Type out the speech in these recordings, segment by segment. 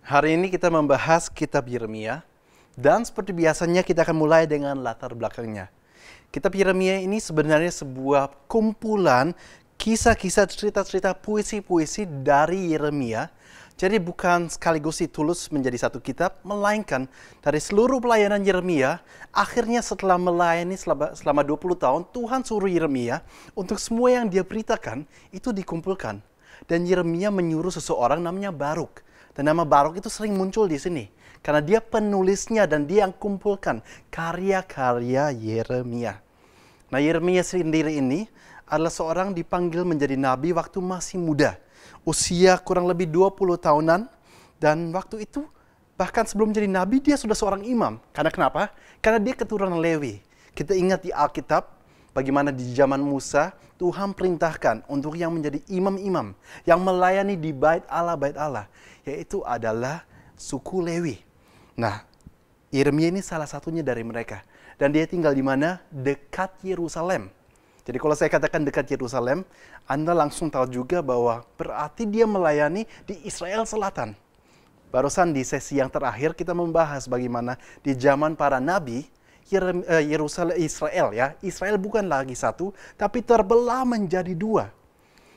Hari ini kita membahas kitab Yeremia, dan seperti biasanya kita akan mulai dengan latar belakangnya. Kitab Yeremia ini sebenarnya sebuah kumpulan kisah-kisah, cerita-cerita, puisi-puisi dari Yeremia. Jadi bukan sekaligus ditulis menjadi satu kitab, melainkan dari seluruh pelayanan Yeremia, akhirnya setelah melayani selama 20 tahun, Tuhan suruh Yeremia untuk semua yang dia beritakan itu dikumpulkan. Dan Yeremia menyuruh seseorang namanya Baruk. Dan nama Baruk itu sering muncul di sini. Karena dia penulisnya dan dia yang kumpulkan karya-karya Yeremia. Nah, Yeremia sendiri ini adalah seorang dipanggil menjadi nabi waktu masih muda. Usia kurang lebih 20 tahunan. Dan waktu itu, bahkan sebelum jadi nabi, dia sudah seorang imam. Karena kenapa? Karena dia keturunan Lewi. Kita ingat di Alkitab, bagaimana di zaman Musa, Tuhan perintahkan untuk yang menjadi imam-imam, yang melayani di bait Allah, yaitu adalah suku Lewi. Nah, Yeremia ini salah satunya dari mereka. Dan dia tinggal di mana? Dekat Yerusalem. Jadi kalau saya katakan dekat Yerusalem, Anda langsung tahu juga bahwa berarti dia melayani di Israel Selatan. Barusan di sesi yang terakhir kita membahas bagaimana di zaman para nabi, Israel Israel bukan lagi satu, tapi terbelah menjadi dua.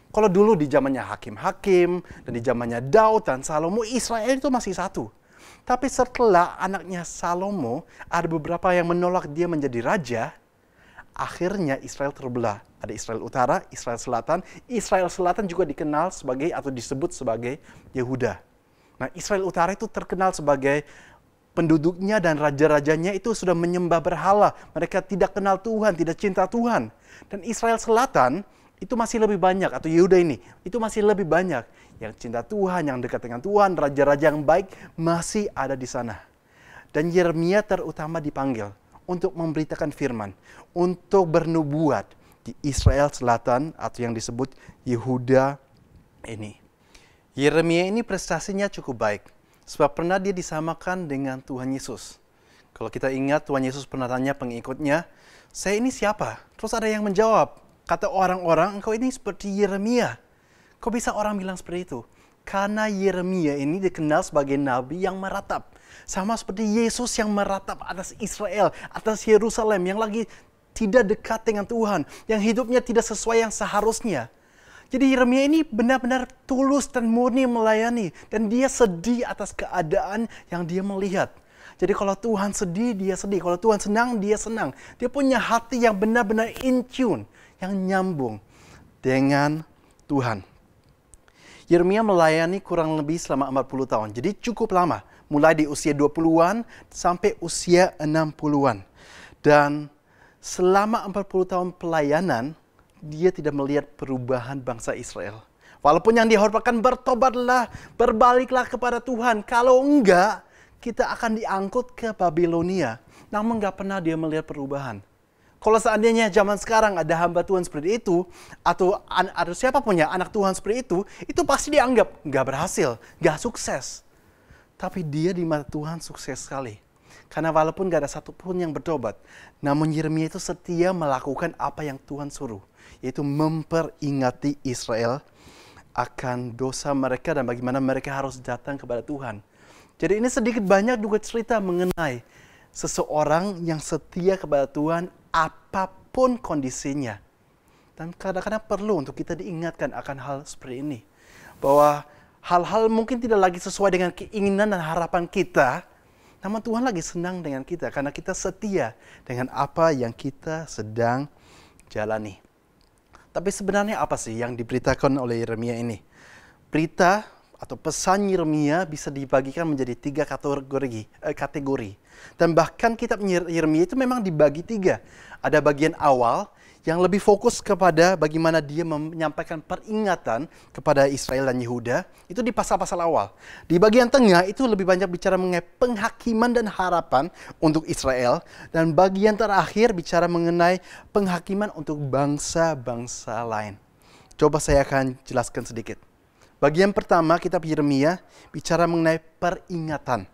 Kalau dulu di zamannya hakim-hakim dan di zamannya Daud dan Salomo, Israel itu masih satu. Tapi setelah anaknya Salomo, ada beberapa yang menolak dia menjadi raja, akhirnya Israel terbelah. Ada Israel Utara, Israel Selatan. Israel Selatan juga dikenal sebagai atau disebut sebagai Yehuda. Nah, Israel Utara itu terkenal sebagai penduduknya dan raja-rajanya itu sudah menyembah berhala. Mereka tidak kenal Tuhan, tidak cinta Tuhan. Dan Israel Selatan itu masih lebih banyak, atau Yehuda ini, itu masih lebih banyak. Yang cinta Tuhan, yang dekat dengan Tuhan, raja-raja yang baik masih ada di sana. Dan Yeremia terutama dipanggil untuk memberitakan firman, untuk bernubuat di Israel Selatan atau yang disebut Yehuda ini. Yeremia ini prestasinya cukup baik. Sebab pernah dia disamakan dengan Tuhan Yesus. Kalau kita ingat, Tuhan Yesus pernah tanya pengikutnya, saya ini siapa? Terus ada yang menjawab, kata orang-orang, engkau ini seperti Yeremia. Kok bisa orang bilang seperti itu? Karena Yeremia ini dikenal sebagai nabi yang meratap. Sama seperti Yesus yang meratap atas Israel, atas Yerusalem, yang lagi tidak dekat dengan Tuhan, yang hidupnya tidak sesuai yang seharusnya. Jadi Yeremia ini benar-benar tulus dan murni melayani. Dan dia sedih atas keadaan yang dia melihat. Jadi kalau Tuhan sedih, dia sedih. Kalau Tuhan senang, dia senang. Dia punya hati yang benar-benar in tune. Yang nyambung dengan Tuhan. Yeremia melayani kurang lebih selama 40 tahun. Jadi cukup lama. Mulai di usia 20-an sampai usia 60-an. Dan selama 40 tahun pelayanan, dia tidak melihat perubahan bangsa Israel. Walaupun yang dihormatkan bertobatlah, berbaliklah kepada Tuhan. Kalau enggak, kita akan diangkut ke Babilonia. Namun enggak pernah dia melihat perubahan. Kalau seandainya zaman sekarang ada hamba Tuhan seperti itu, atau siapapun ya anak Tuhan seperti itu pasti dianggap enggak berhasil, enggak sukses. Tapi dia di mata Tuhan sukses sekali. Karena walaupun gak ada satupun yang bertobat, namun Yeremia itu setia melakukan apa yang Tuhan suruh. Yaitu memperingati Israel akan dosa mereka dan bagaimana mereka harus datang kepada Tuhan. Jadi ini sedikit banyak juga cerita mengenai seseorang yang setia kepada Tuhan apapun kondisinya. Dan kadang-kadang perlu untuk kita diingatkan akan hal seperti ini. Bahwa hal-hal mungkin tidak lagi sesuai dengan keinginan dan harapan kita, namun Tuhan lagi senang dengan kita karena kita setia dengan apa yang kita sedang jalani. Tapi sebenarnya apa sih yang diberitakan oleh Yeremia ini? Berita atau pesan Yeremia bisa dibagikan menjadi 3 kategori. Dan bahkan kitab Yeremia itu memang dibagi 3. Ada bagian awal yang lebih fokus kepada bagaimana dia menyampaikan peringatan kepada Israel dan Yehuda, itu di pasal-pasal awal. Di bagian tengah itu lebih banyak bicara mengenai penghakiman dan harapan untuk Israel, dan bagian terakhir bicara mengenai penghakiman untuk bangsa-bangsa lain. Coba saya akan jelaskan sedikit. Bagian pertama kitab Yeremia bicara mengenai peringatan.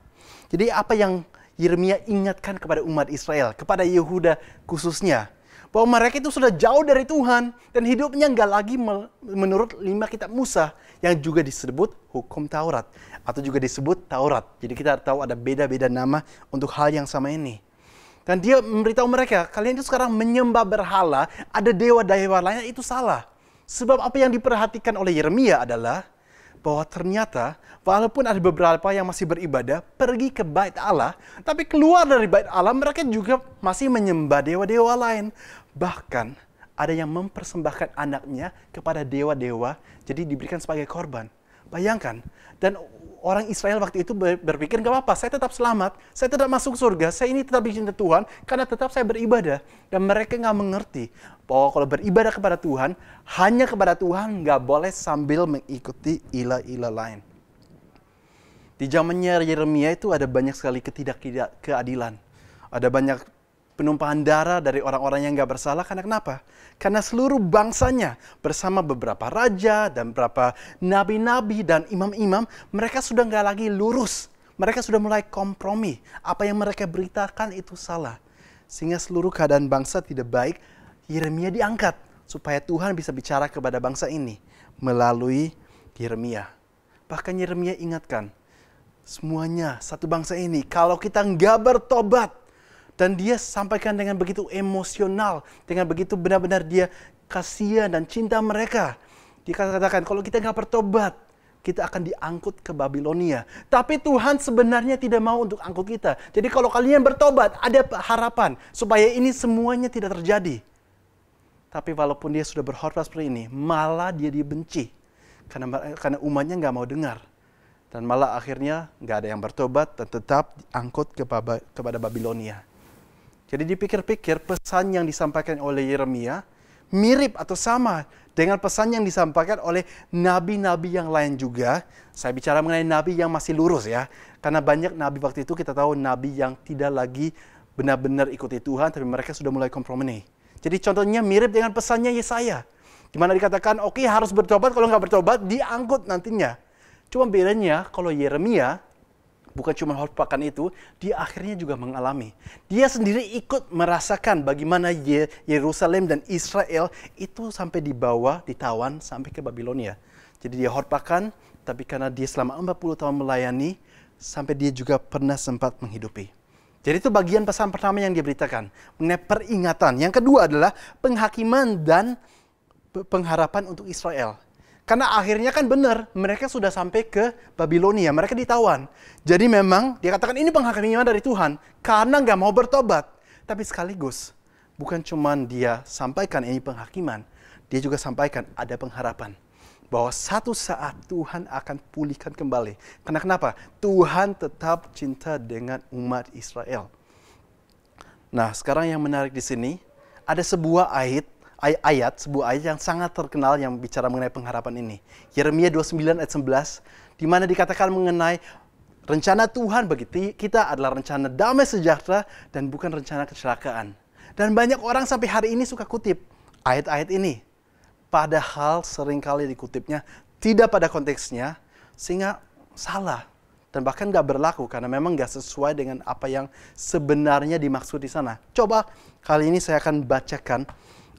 Jadi apa yang Yeremia ingatkan kepada umat Israel, kepada Yehuda khususnya, bahwa mereka itu sudah jauh dari Tuhan dan hidupnya nggak lagi menurut 5 kitab Musa yang juga disebut hukum Taurat atau juga disebut Taurat. Jadi kita tahu ada beda-beda nama untuk hal yang sama ini. Dan dia memberitahu mereka, kalian itu sekarang menyembah berhala, ada dewa-dewa lainnya, itu salah. Sebab apa yang diperhatikan oleh Yeremia adalah bahwa ternyata walaupun ada beberapa yang masih beribadah, pergi ke bait Allah, tapi keluar dari bait Allah mereka juga masih menyembah dewa-dewa lain. Bahkan ada yang mempersembahkan anaknya kepada dewa-dewa, jadi diberikan sebagai korban. Bayangkan, dan orang Israel waktu itu berpikir, gak apa-apa, saya tetap selamat, saya tetap masuk surga, saya ini tetap dicinta Tuhan, karena tetap saya beribadah. Dan mereka gak mengerti bahwa kalau beribadah kepada Tuhan, hanya kepada Tuhan, gak boleh sambil mengikuti ilah-ilah lain. Di zamannya Yeremia itu ada banyak sekali ketidakkeadilan. Ada banyak penumpahan darah dari orang-orang yang gak bersalah. Karena kenapa? Karena seluruh bangsanya bersama beberapa raja dan beberapa nabi-nabi dan imam-imam, mereka sudah gak lagi lurus. Mereka sudah mulai kompromi. Apa yang mereka beritakan itu salah. Sehingga seluruh keadaan bangsa tidak baik. Yeremia diangkat supaya Tuhan bisa bicara kepada bangsa ini melalui Yeremia. Bahkan Yeremia ingatkan, semuanya satu bangsa ini, kalau kita nggak bertobat, dan dia sampaikan dengan begitu emosional, dengan begitu benar-benar dia kasihan dan cinta mereka. Dia katakan, kalau kita nggak bertobat, kita akan diangkut ke Babilonia. Tapi Tuhan sebenarnya tidak mau untuk angkut kita. Jadi kalau kalian bertobat, ada harapan supaya ini semuanya tidak terjadi. Tapi walaupun dia sudah berkhotbah seperti ini, malah dia dibenci. Karena umatnya nggak mau dengar. Dan malah akhirnya nggak ada yang bertobat dan tetap diangkut kepada Babilonia. Jadi dipikir-pikir pesan yang disampaikan oleh Yeremia mirip atau sama dengan pesan yang disampaikan oleh nabi-nabi yang lain juga. Saya bicara mengenai nabi yang masih lurus ya. Karena banyak nabi waktu itu kita tahu nabi yang tidak lagi benar-benar ikuti Tuhan, tapi mereka sudah mulai kompromi. Jadi contohnya mirip dengan pesannya Yesaya. Di mana dikatakan, oke, harus bertobat, kalau nggak bertobat diangkut nantinya. Cuma bedanya kalau Yeremia bukan cuma khotbahkan itu, dia akhirnya juga mengalami. Dia sendiri ikut merasakan bagaimana Yerusalem dan Israel itu sampai dibawa, ditawan sampai ke Babilonia. Jadi dia khotbahkan, tapi karena dia selama 40 tahun melayani, sampai dia juga pernah sempat menghidupi. Jadi itu bagian pesan pertama yang dia beritakan, mengenai peringatan. Yang kedua adalah penghakiman dan pengharapan untuk Israel. Karena akhirnya kan benar, mereka sudah sampai ke Babilonia, mereka ditawan. Jadi memang dia katakan ini penghakiman dari Tuhan, karena nggak mau bertobat. Tapi sekaligus, bukan cuma dia sampaikan ini penghakiman, dia juga sampaikan ada pengharapan. Bahwa satu saat Tuhan akan pulihkan kembali. Karena kenapa? Tuhan tetap cinta dengan umat Israel. Nah, sekarang yang menarik di sini, ada sebuah sebuah ayat yang sangat terkenal yang bicara mengenai pengharapan ini. Yeremia 29 ayat 11, di mana dikatakan mengenai rencana Tuhan bagi kita adalah rencana damai sejahtera dan bukan rencana kecelakaan. Dan banyak orang sampai hari ini suka kutip ayat-ayat ini. Padahal seringkali dikutipnya tidak pada konteksnya, sehingga salah. Dan bahkan nggak berlaku karena memang nggak sesuai dengan apa yang sebenarnya dimaksud di sana. Coba kali ini saya akan bacakan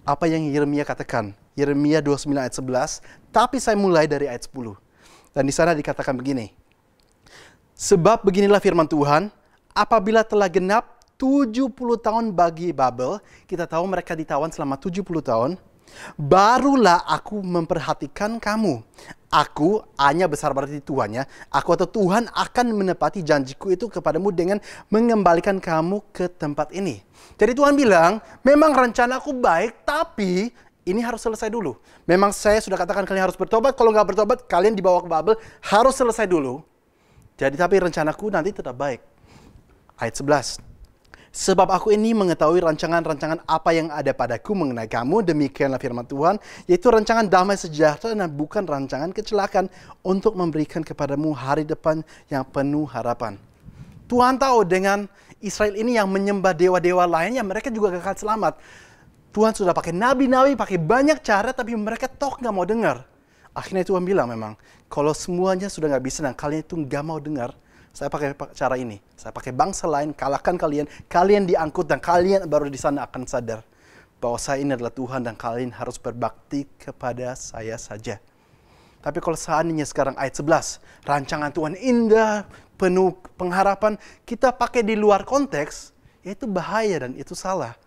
apa yang Yeremia katakan. Yeremia 29 ayat 11, tapi saya mulai dari ayat 10. Dan di sana dikatakan begini. Sebab beginilah firman Tuhan, apabila telah genap 70 tahun bagi Babel, kita tahu mereka ditawan selama 70 tahun, barulah aku memperhatikan kamu. Aku, hanya besar berarti Tuhannya, aku atau Tuhan akan menepati janjiku itu kepadamu dengan mengembalikan kamu ke tempat ini. Jadi Tuhan bilang, memang rencanaku baik, tapi ini harus selesai dulu. Memang saya sudah katakan kalian harus bertobat, kalau nggak bertobat kalian dibawa ke Babel, harus selesai dulu. Jadi tapi rencanaku nanti tetap baik. Ayat 11. Sebab aku ini mengetahui rancangan-rancangan apa yang ada padaku mengenai kamu, demikianlah firman Tuhan, yaitu rancangan damai sejahtera dan bukan rancangan kecelakaan untuk memberikan kepadamu hari depan yang penuh harapan. Tuhan tahu dengan Israel ini yang menyembah dewa-dewa lainnya, mereka juga gak akan selamat. Tuhan sudah pakai nabi-nabi, pakai banyak cara, tapi mereka toh gak mau dengar. Akhirnya Tuhan bilang memang, kalau semuanya sudah gak bisa dan kalian itu gak mau dengar, saya pakai cara ini. Saya pakai bangsa lain, kalahkan kalian, kalian diangkut dan kalian baru di sana akan sadar bahwa saya ini adalah Tuhan dan kalian harus berbakti kepada saya saja. Tapi kalau seandainya sekarang ayat 11, rancangan Tuhan indah, penuh pengharapan, kita pakai di luar konteks, ya itu bahaya dan itu salah.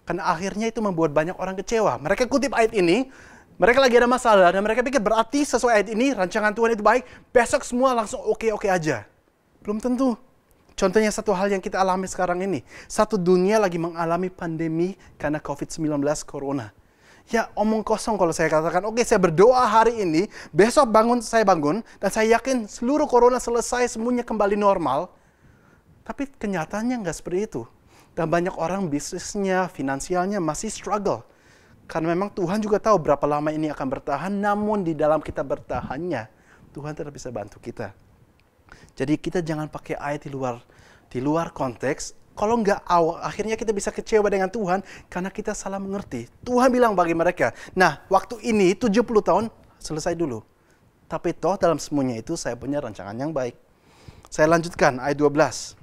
Karena akhirnya itu membuat banyak orang kecewa. Mereka kutip ayat ini, mereka lagi ada masalah, dan mereka pikir berarti sesuai ayat ini, rancangan Tuhan itu baik, besok semua langsung oke-oke aja. Belum tentu. Contohnya satu hal yang kita alami sekarang ini. Satu dunia lagi mengalami pandemi karena COVID-19 Corona. Ya omong kosong kalau saya katakan, oke saya berdoa hari ini, besok saya bangun, dan saya yakin seluruh Corona selesai, semuanya kembali normal. Tapi kenyataannya nggak seperti itu. Dan banyak orang bisnisnya, finansialnya masih struggle. Karena memang Tuhan juga tahu berapa lama ini akan bertahan, namun di dalam kita bertahannya, Tuhan tetap bisa bantu kita. Jadi kita jangan pakai ayat di luar konteks. Kalau enggak, akhirnya kita bisa kecewa dengan Tuhan karena kita salah mengerti. Tuhan bilang bagi mereka, nah waktu ini 70 tahun selesai dulu. Tapi toh dalam semuanya itu saya punya rancangan yang baik. Saya lanjutkan ayat 12.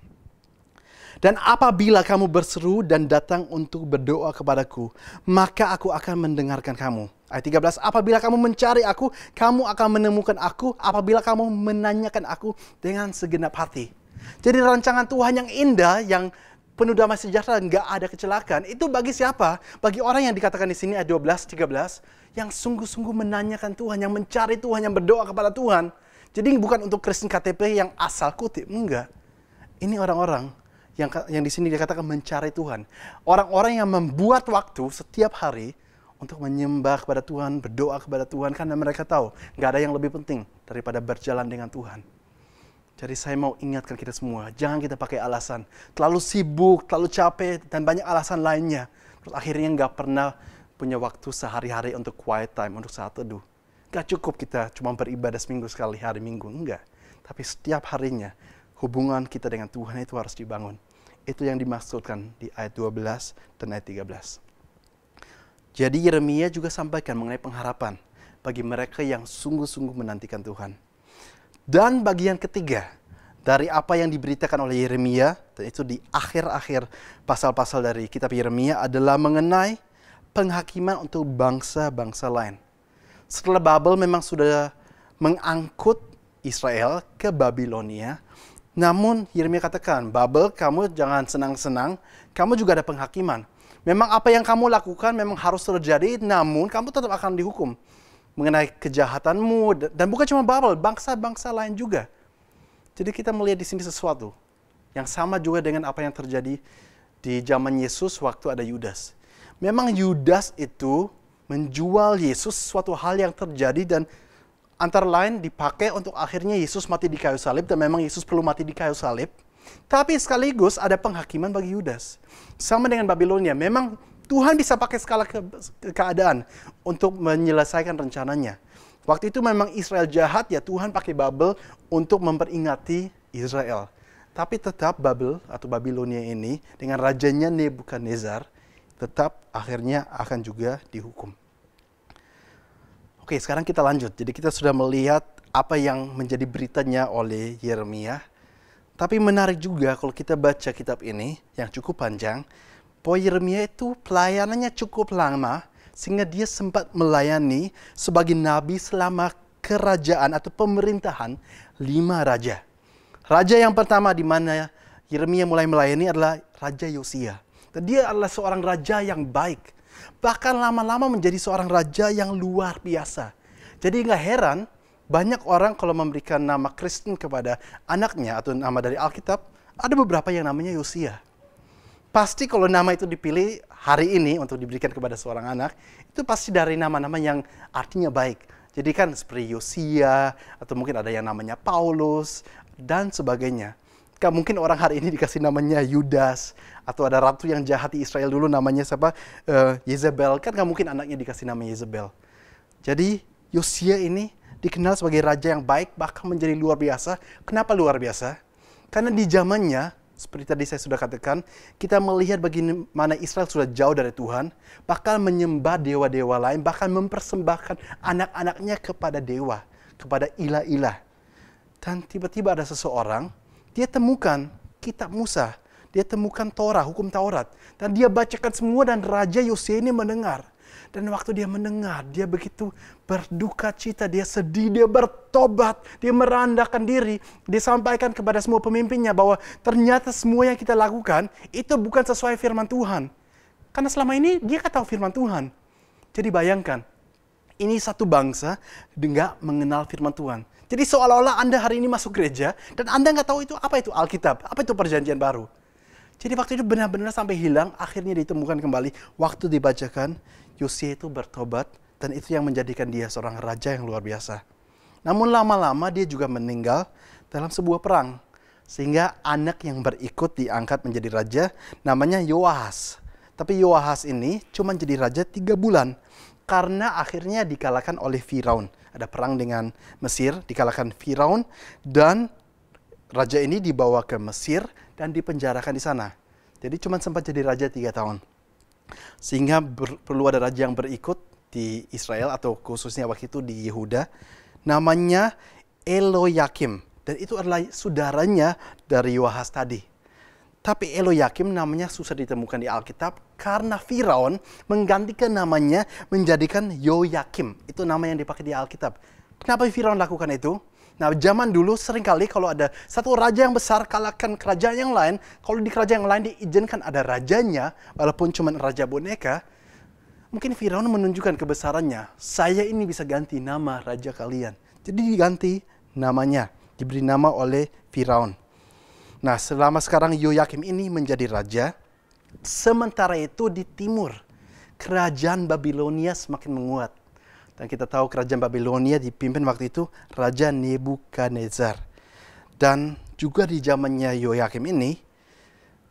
Dan apabila kamu berseru dan datang untuk berdoa kepadaku, maka aku akan mendengarkan kamu. Ayat 13, apabila kamu mencari aku, kamu akan menemukan aku, apabila kamu menanyakan aku dengan segenap hati. Jadi rancangan Tuhan yang indah, yang penuh damai sejahtera, nggak ada kecelakaan, itu bagi siapa? Bagi orang yang dikatakan di sini ayat 12, 13, yang sungguh-sungguh menanyakan Tuhan, yang mencari Tuhan, yang berdoa kepada Tuhan. Jadi bukan untuk Kristen KTP yang asal kutip, enggak. Ini orang-orang yang di sini dikatakan mencari Tuhan. Orang-orang yang membuat waktu setiap hari untuk menyembah kepada Tuhan, berdoa kepada Tuhan, karena mereka tahu nggak ada yang lebih penting daripada berjalan dengan Tuhan. Jadi saya mau ingatkan kita semua, jangan kita pakai alasan terlalu sibuk, terlalu capek, dan banyak alasan lainnya. Terus akhirnya nggak pernah punya waktu sehari-hari untuk quiet time, untuk saat teduh. Nggak cukup kita cuma beribadah seminggu sekali hari Minggu, enggak. Tapi setiap harinya, hubungan kita dengan Tuhan itu harus dibangun. Itu yang dimaksudkan di ayat 12 dan ayat 13. Jadi Yeremia juga sampaikan mengenai pengharapan bagi mereka yang sungguh-sungguh menantikan Tuhan. Dan bagian ketiga dari apa yang diberitakan oleh Yeremia, dan itu di akhir-akhir pasal-pasal dari kitab Yeremia adalah mengenai penghakiman untuk bangsa-bangsa lain. Setelah Babel memang sudah mengangkut Israel ke Babilonia, namun Yeremia katakan, Babel kamu jangan senang-senang, kamu juga ada penghakiman. Memang apa yang kamu lakukan memang harus terjadi, namun kamu tetap akan dihukum mengenai kejahatanmu. Dan bukan cuma Babel, bangsa-bangsa lain juga. Jadi kita melihat di sini sesuatu yang sama juga dengan apa yang terjadi di zaman Yesus waktu ada Yudas. Memang Yudas itu menjual Yesus, suatu hal yang terjadi dan antara lain dipakai untuk akhirnya Yesus mati di kayu salib, dan memang Yesus perlu mati di kayu salib. Tapi sekaligus ada penghakiman bagi Yudas. Sama dengan Babilonia, memang Tuhan bisa pakai skala keadaan untuk menyelesaikan rencananya. Waktu itu memang Israel jahat, ya Tuhan pakai Babel untuk memperingati Israel. Tapi tetap Babel atau Babilonia ini dengan rajanya Nebukadnezar tetap akhirnya akan juga dihukum. Oke, sekarang kita lanjut. Jadi kita sudah melihat apa yang menjadi beritanya oleh Yeremia. Tapi menarik juga kalau kita baca kitab ini yang cukup panjang, bahwa Yeremia itu pelayanannya cukup lama, sehingga dia sempat melayani sebagai nabi selama kerajaan atau pemerintahan 5 raja. Raja yang pertama di mana Yeremia mulai melayani adalah Raja Yosia. Dan dia adalah seorang raja yang baik. Bahkan lama-lama menjadi seorang raja yang luar biasa. Jadi nggak heran, banyak orang kalau memberikan nama Kristen kepada anaknya atau nama dari Alkitab, ada beberapa yang namanya Yosia. Pasti kalau nama itu dipilih hari ini untuk diberikan kepada seorang anak, itu pasti dari nama-nama yang artinya baik. Jadi kan seperti Yosia, atau mungkin ada yang namanya Paulus, dan sebagainya. Kan mungkin orang hari ini dikasih namanya Yudas, atau ada ratu yang jahat di Israel dulu namanya siapa? Yezebel. Kan nggak mungkin anaknya dikasih nama Yezebel. Jadi Yosia ini dikenal sebagai raja yang baik, bahkan menjadi luar biasa. Kenapa luar biasa? Karena di zamannya, seperti tadi saya sudah katakan, kita melihat bagaimana Israel sudah jauh dari Tuhan, bahkan menyembah dewa-dewa lain, bahkan mempersembahkan anak-anaknya kepada dewa, kepada ilah-ilah. Dan tiba-tiba ada seseorang, dia temukan kitab Musa, dia temukan Torah, hukum Taurat. Dan dia bacakan semua dan Raja Yosia ini mendengar. Dan waktu dia mendengar, dia begitu berduka cita, dia sedih, dia bertobat, dia merendahkan diri. Dia sampaikan kepada semua pemimpinnya bahwa ternyata semua yang kita lakukan itu bukan sesuai firman Tuhan. Karena selama ini dia nggak tahu firman Tuhan. Jadi bayangkan, ini satu bangsa nggak mengenal firman Tuhan. Jadi seolah-olah Anda hari ini masuk gereja dan Anda nggak tahu itu apa itu Alkitab, apa itu Perjanjian Baru. Jadi waktu itu benar-benar sampai hilang, akhirnya ditemukan kembali. Waktu dibacakan, Yosia itu bertobat dan itu yang menjadikan dia seorang raja yang luar biasa. Namun lama-lama dia juga meninggal dalam sebuah perang. Sehingga anak yang berikut diangkat menjadi raja namanya Yoahas. Tapi Yoahas ini cuma jadi raja 3 bulan. Karena akhirnya dikalahkan oleh Firaun. Ada perang dengan Mesir, dikalahkan Firaun dan raja ini dibawa ke Mesir dan dipenjarakan di sana. Jadi cuma sempat jadi raja 3 tahun. Sehingga perlu ada raja yang berikut di Israel atau khususnya waktu itu di Yehuda. Namanya Eloyakim. Dan itu adalah saudaranya dari Yoahas tadi. Tapi Eloyakim namanya susah ditemukan di Alkitab karena Firaun menggantikan namanya menjadikan Yoyakim. Itu nama yang dipakai di Alkitab. Kenapa Firaun lakukan itu? Nah, zaman dulu seringkali kalau ada satu raja yang besar kalahkan kerajaan yang lain, kalau di kerajaan yang lain diizinkan ada rajanya, walaupun cuma raja boneka, mungkin Firaun menunjukkan kebesarannya. Saya ini bisa ganti nama raja kalian. Jadi diganti namanya, diberi nama oleh Firaun. Nah, selama sekarang Yoyakim ini menjadi raja, sementara itu di timur, kerajaan Babilonia semakin menguat. Dan kita tahu kerajaan Babilonia dipimpin waktu itu Raja Nebukadnezar. Dan juga di zamannya Yoyakim ini,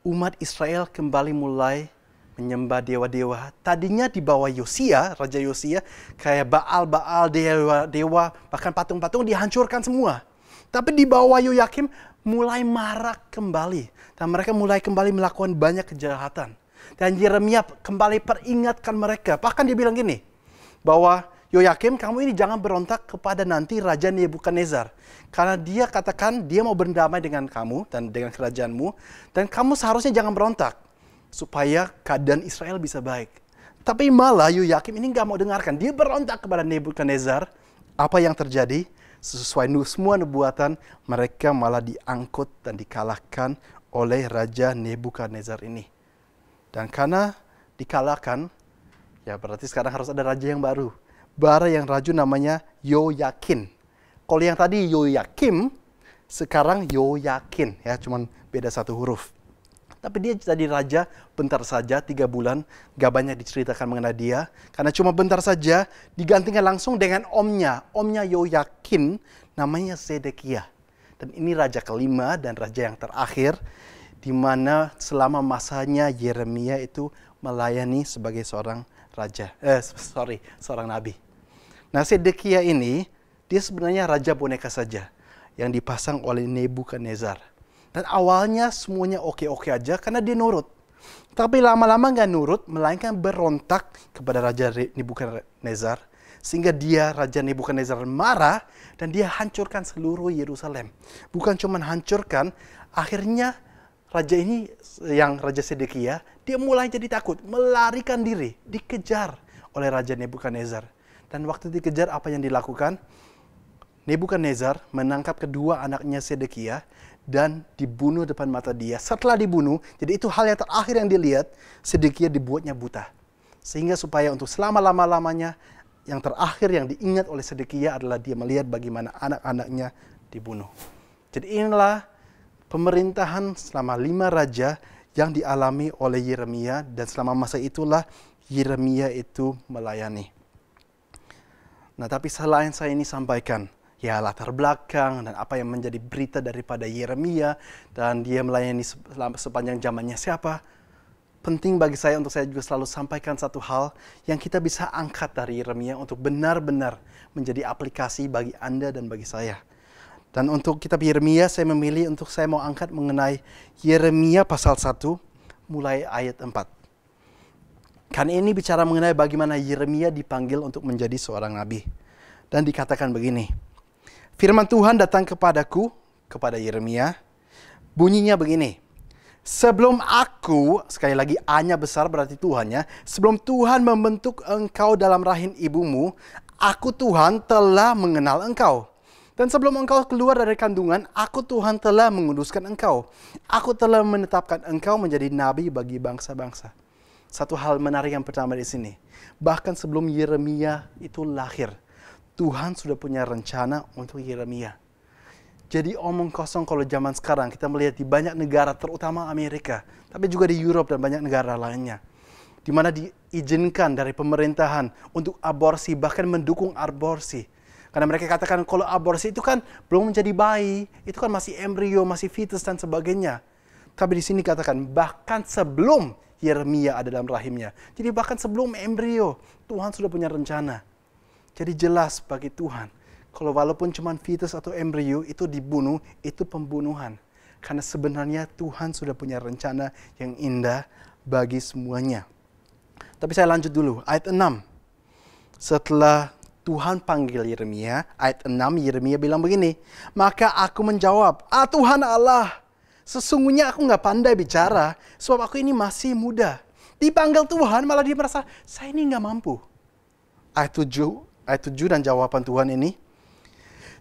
umat Israel kembali mulai menyembah dewa-dewa. Tadinya di bawah Yosia, Raja Yosia, kayak Baal-Baal, dewa-dewa, bahkan patung-patung dihancurkan semua. Tapi di bawah Yoyakim mulai marak kembali. Dan mereka mulai kembali melakukan banyak kejahatan. Dan Yeremia kembali peringatkan mereka. Bahkan dia bilang gini, bahwa Yoyakim, kamu ini jangan berontak kepada nanti Raja Nebukadnezar. Karena dia katakan dia mau berdamai dengan kamu dan dengan kerajaanmu. Dan kamu seharusnya jangan berontak. Supaya keadaan Israel bisa baik. Tapi malah Yoyakim ini nggak mau dengarkan. Dia berontak kepada Nebukadnezar. Apa yang terjadi? Sesuai semua nubuatan, mereka malah diangkut dan dikalahkan oleh Raja Nebukadnezar ini. Dan karena dikalahkan, ya berarti sekarang harus ada raja yang baru. Yang raja namanya Yoyakin. Kalau yang tadi Yoyakim, sekarang Yoyakin. Ya, cuman beda satu huruf. Tapi dia jadi raja bentar saja, 3 bulan. Gak banyak diceritakan mengenai dia. Karena cuma bentar saja, digantikan langsung dengan omnya. Omnya Yoyakin, namanya Zedekiah. Dan ini raja kelima dan raja yang terakhir. Di mana selama masanya Yeremia itu melayani sebagai seorang seorang nabi. Nah, Zedekiah ini, dia sebenarnya raja boneka saja yang dipasang oleh Nebukadnezar. Dan awalnya semuanya oke-oke aja karena dia nurut. Tapi lama-lama nggak nurut, melainkan berontak kepada Raja Nebukadnezar. Sehingga Raja Nebukadnezar marah dan dia hancurkan seluruh Yerusalem. Bukan cuma hancurkan, akhirnya raja ini, yang Raja Zedekiah, dia mulai jadi takut, melarikan diri, dikejar oleh Raja Nebukadnezar. Dan waktu dikejar, apa yang dilakukan? Nebukadnezar menangkap kedua anaknya Zedekiah dan dibunuh depan mata dia. Setelah dibunuh, jadi itu hal yang terakhir yang dilihat, Zedekiah dibuatnya buta. Sehingga supaya untuk selama-lamanya, yang terakhir yang diingat oleh Zedekiah adalah dia melihat bagaimana anak-anaknya dibunuh. Jadi inilah pemerintahan selama 5 raja yang dialami oleh Yeremia, dan selama masa itulah Yeremia itu melayani. Nah, tapi selain saya ini sampaikan, ya latar belakang dan apa yang menjadi berita daripada Yeremia, dan dia melayani sepanjang zamannya siapa, penting bagi saya untuk saya juga selalu sampaikan satu hal yang kita bisa angkat dari Yeremia untuk benar-benar menjadi aplikasi bagi Anda dan bagi saya. Dan untuk kitab Yeremia, saya memilih untuk saya mau angkat mengenai Yeremia pasal 1, mulai ayat 4. Karena ini bicara mengenai bagaimana Yeremia dipanggil untuk menjadi seorang nabi. Dan dikatakan begini, firman Tuhan datang kepadaku, kepada Yeremia, bunyinya begini, Sebelum aku, sekali lagi A-nya besar berarti Tuhannya, sebelum Tuhan membentuk engkau dalam rahim ibumu, aku Tuhan telah mengenal engkau. Dan sebelum engkau keluar dari kandungan, aku Tuhan telah menguduskan engkau. Aku telah menetapkan engkau menjadi nabi bagi bangsa-bangsa. Satu hal menarik yang pertama di sini. Bahkan sebelum Yeremia itu lahir, Tuhan sudah punya rencana untuk Yeremia. Jadi omong kosong kalau zaman sekarang kita melihat di banyak negara, terutama Amerika, tapi juga di Eropa dan banyak negara lainnya, di mana diizinkan dari pemerintahan untuk aborsi, bahkan mendukung aborsi. Karena mereka katakan kalau aborsi itu kan belum menjadi bayi, itu kan masih embrio, masih fetus dan sebagainya. Tapi di sini katakan bahkan sebelum Yeremia ada dalam rahimnya. Jadi bahkan sebelum embrio, Tuhan sudah punya rencana. Jadi jelas bagi Tuhan, kalau walaupun cuma fetus atau embrio itu dibunuh, itu pembunuhan. Karena sebenarnya Tuhan sudah punya rencana yang indah bagi semuanya. Tapi saya lanjut dulu, ayat 6. Setelah Tuhan panggil Yeremia, ayat 6 Yeremia bilang begini, maka aku menjawab, Tuhan Allah, sesungguhnya aku nggak pandai bicara, sebab aku ini masih muda. Dipanggil Tuhan malah dia merasa, saya ini nggak mampu. Ayat 7 dan jawaban Tuhan ini,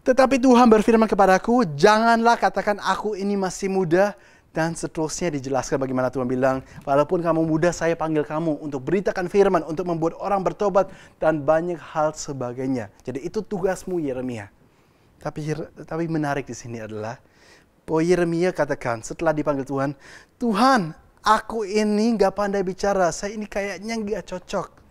tetapi Tuhan berfirman kepadaku, janganlah katakan aku ini masih muda. Dan seterusnya dijelaskan bagaimana Tuhan bilang, walaupun kamu muda, saya panggil kamu untuk beritakan firman, untuk membuat orang bertobat, dan banyak hal sebagainya. Jadi itu tugasmu Yeremia. Tapi menarik di sini adalah, bahwa Yeremia katakan setelah dipanggil Tuhan, Tuhan, aku ini gak pandai bicara, saya ini kayaknya gak cocok.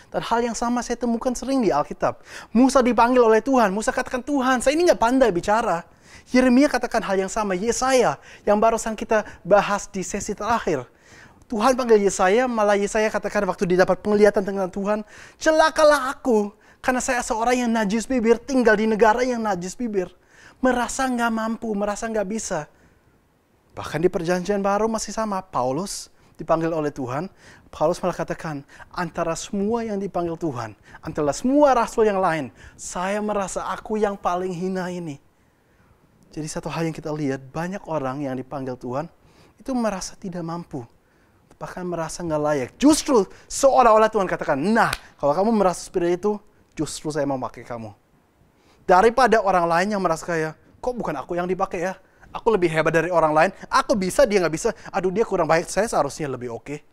Dan hal yang sama saya temukan sering di Alkitab. Musa dipanggil oleh Tuhan. Musa katakan, Tuhan, saya ini nggak pandai bicara. Yeremia katakan hal yang sama. Yesaya, yang barusan kita bahas di sesi terakhir. Tuhan panggil Yesaya, malah Yesaya katakan waktu didapat penglihatan tentang Tuhan, celakalah aku, karena saya seorang yang najis bibir, tinggal di negara yang najis bibir. Merasa nggak mampu, merasa nggak bisa. Bahkan di perjanjian baru masih sama. Paulus dipanggil oleh Tuhan, Paulus malah katakan, antara semua yang dipanggil Tuhan, antara semua rasul yang lain, saya merasa aku yang paling hina ini. Jadi satu hal yang kita lihat, banyak orang yang dipanggil Tuhan, itu merasa tidak mampu. Bahkan merasa nggak layak. Justru seolah-olah Tuhan katakan, nah kalau kamu merasa seperti itu, justru saya mau pakai kamu. Daripada orang lain yang merasa kayak, kok bukan aku yang dipakai ya? Aku lebih hebat dari orang lain, aku bisa, dia nggak bisa. Aduh dia kurang baik, saya seharusnya lebih oke.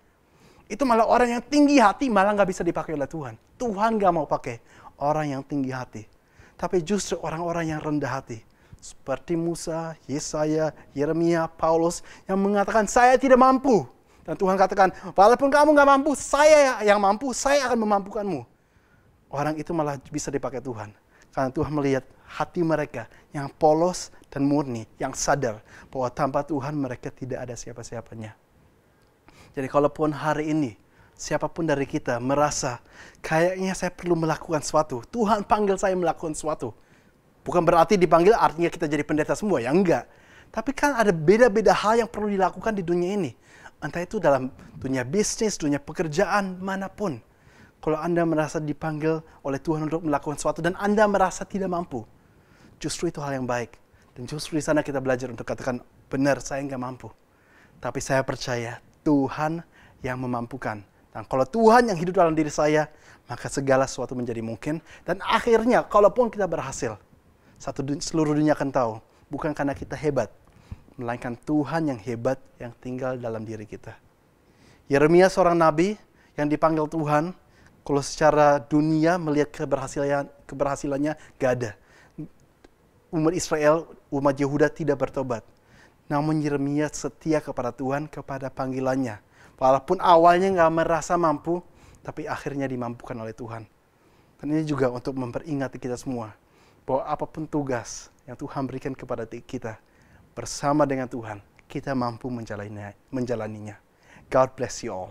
Itu malah orang yang tinggi hati malah nggak bisa dipakai oleh Tuhan. Tuhan nggak mau pakai orang yang tinggi hati. Tapi justru orang-orang yang rendah hati. Seperti Musa, Yesaya, Yeremia, Paulus yang mengatakan saya tidak mampu. Dan Tuhan katakan, walaupun kamu nggak mampu, saya yang mampu, saya akan memampukanmu. Orang itu malah bisa dipakai Tuhan. Karena Tuhan melihat hati mereka yang polos dan murni, yang sadar bahwa tanpa Tuhan mereka tidak ada siapa-siapanya. Jadi kalaupun hari ini, siapapun dari kita merasa kayaknya saya perlu melakukan sesuatu, Tuhan panggil saya melakukan sesuatu. Bukan berarti dipanggil artinya kita jadi pendeta semua, ya enggak. Tapi kan ada beda-beda hal yang perlu dilakukan di dunia ini. Entah itu dalam dunia bisnis, dunia pekerjaan, manapun. Kalau Anda merasa dipanggil oleh Tuhan untuk melakukan sesuatu dan Anda merasa tidak mampu, justru itu hal yang baik. Dan justru di sana kita belajar untuk katakan, benar saya nggak mampu. Tapi saya percaya Tuhan yang memampukan. Dan kalau Tuhan yang hidup dalam diri saya, maka segala sesuatu menjadi mungkin. Dan akhirnya, kalaupun kita berhasil, seluruh dunia akan tahu, bukan karena kita hebat, melainkan Tuhan yang hebat yang tinggal dalam diri kita. Yeremia seorang nabi yang dipanggil Tuhan, kalau secara dunia melihat keberhasilannya, gak ada. Umat Israel, umat Yehuda tidak bertobat. Namun Yeremia setia kepada Tuhan, kepada panggilannya. Walaupun awalnya gak merasa mampu, tapi akhirnya dimampukan oleh Tuhan. Dan ini juga untuk memperingati kita semua, bahwa apapun tugas yang Tuhan berikan kepada kita, bersama dengan Tuhan, kita mampu menjalaninya. God bless you all.